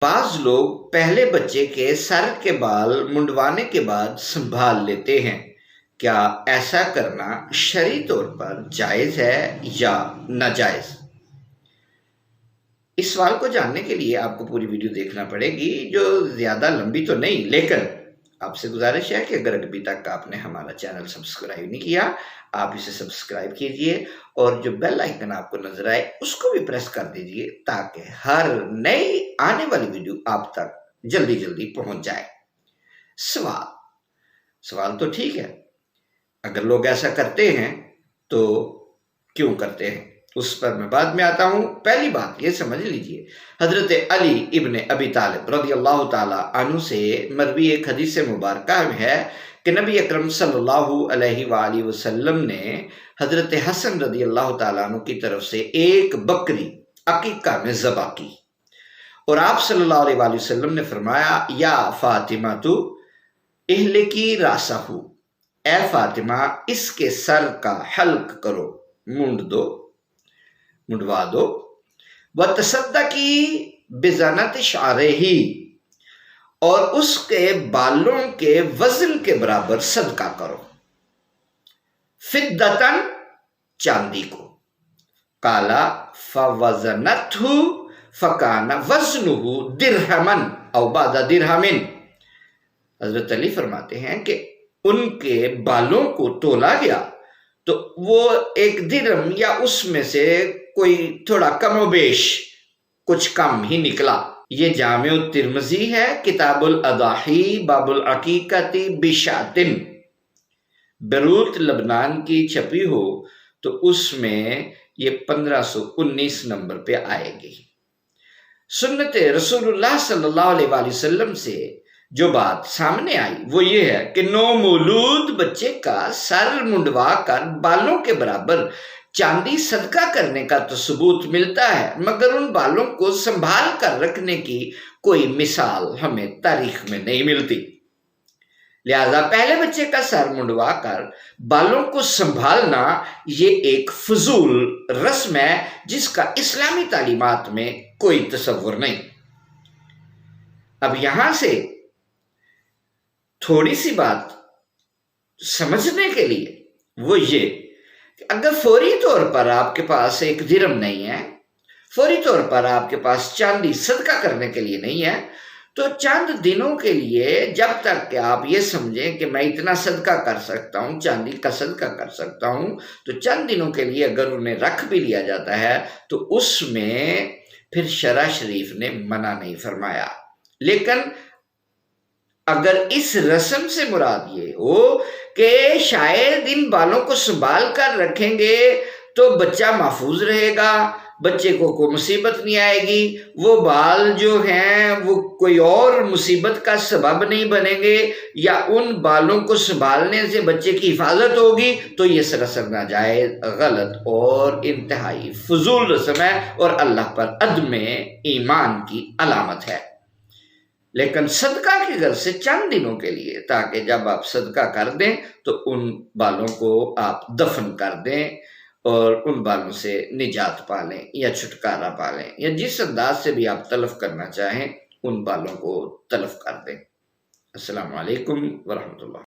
بعض لوگ پہلے بچے کے سر کے بال منڈوانے کے بعد سنبھال لیتے ہیں۔ کیا ایسا کرنا شرعی طور پر جائز ہے یا ناجائز؟ اس سوال کو جاننے کے لیے آپ کو پوری ویڈیو دیکھنا پڑے گی، جو زیادہ لمبی تو نہیں، لیکن آپ سے گزارش ہے کہ اگر ابھی تک آپ نے ہمارا چینل سبسکرائب نہیں کیا، آپ اسے سبسکرائب کیجئے اور جو بیل آئیکن آپ کو نظر آئے اس کو بھی پریس کر دیجئے تاکہ ہر نئی آنے والی ویڈیو آپ تک جلدی پہنچ جائے۔ سوال تو ٹھیک ہے، اگر لوگ ایسا کرتے ہیں تو کیوں کرتے ہیں اس پر میں بعد میں آتا ہوں۔ پہلی بات یہ سمجھ لیجئے، حضرت علی ابن ابی طالب رضی اللہ تعالی عنہ سے مروی ایک حدیث مبارکہ میں ہے کہ نبی اکرم صلی اللہ علیہ وآلہ وسلم نے حضرت حسن رضی اللہ تعالیٰ عنہ کی طرف سے ایک بکری عقیقہ میں ذبح کی، اور آپ صلی اللہ علیہ وآلہ وسلم نے فرمایا، یا فاطمہ تو اہلکی راسہ، اے فاطمہ اس کے سر کا حلق کرو، منڈوا دو، وتصدقی بزنت شعرہ، اور اس کے بالوں کے وزن کے برابر صدقہ کرو، فدتن چاندی کو، قالا فوزنتہ فکان وزنہ درہمن او بعد درہمن۔ حضرت علی فرماتے ہیں کہ ان کے بالوں کو تولا گیا تو وہ ایک درہم یا اس میں سے کوئی تھوڑا کم و بیش کچھ کم ہی نکلا۔ یہ جامع الترمذی ہے، کتاب الاضاحی، باب العقیقۃ بشاۃ، بیروت لبنان کی چھپی ہو تو اس میں یہ 1519 نمبر پہ آئے گی۔ سنت رسول اللہ صلی اللہ علیہ وآلہ وسلم سے جو بات سامنے آئی وہ یہ ہے کہ نومولود بچے کا سر منڈوا کر بالوں کے برابر چاندی صدقہ کرنے کا تو ثبوت ملتا ہے، مگر ان بالوں کو سنبھال کر رکھنے کی کوئی مثال ہمیں تاریخ میں نہیں ملتی۔ لہذا پہلے بچے کا سر منڈوا کر بالوں کو سنبھالنا یہ ایک فضول رسم ہے جس کا اسلامی تعلیمات میں کوئی تصور نہیں۔ اب یہاں سے تھوڑی سی بات سمجھنے کے لیے وہ یہ کہ اگر فوری طور پر آپ کے پاس ایک درہم نہیں ہے، فوری طور پر آپ کے پاس چاندی صدقہ کرنے کے لیے نہیں ہے، تو چند دنوں کے لیے جب تک کہ آپ یہ سمجھیں کہ میں اتنا صدقہ کر سکتا ہوں، چاندی کا صدقہ کر سکتا ہوں، تو چند دنوں کے لیے اگر انہیں رکھ بھی لیا جاتا ہے تو اس میں پھر شرع شریف نے منع نہیں فرمایا۔ لیکن اگر اس رسم سے مراد یہ ہو کہ شاید ان بالوں کو سنبھال کر رکھیں گے تو بچہ محفوظ رہے گا، بچے کو کوئی مصیبت نہیں آئے گی، وہ بال جو ہیں وہ کوئی اور مصیبت کا سبب نہیں بنیں گے، یا ان بالوں کو سنبھالنے سے بچے کی حفاظت ہوگی، تو یہ سراسر ناجائز، غلط اور انتہائی فضول رسم ہے اور اللہ پر عدم ایمان کی علامت ہے۔ لیکن صدقہ کی غرض سے چند دنوں کے لیے، تاکہ جب آپ صدقہ کر دیں تو ان بالوں کو آپ دفن کر دیں اور ان بالوں سے نجات پالیں یا چھٹکارا پالیں، یا جس انداز سے بھی آپ تلف کرنا چاہیں ان بالوں کو تلف کر دیں۔ السلام علیکم ورحمۃ اللہ۔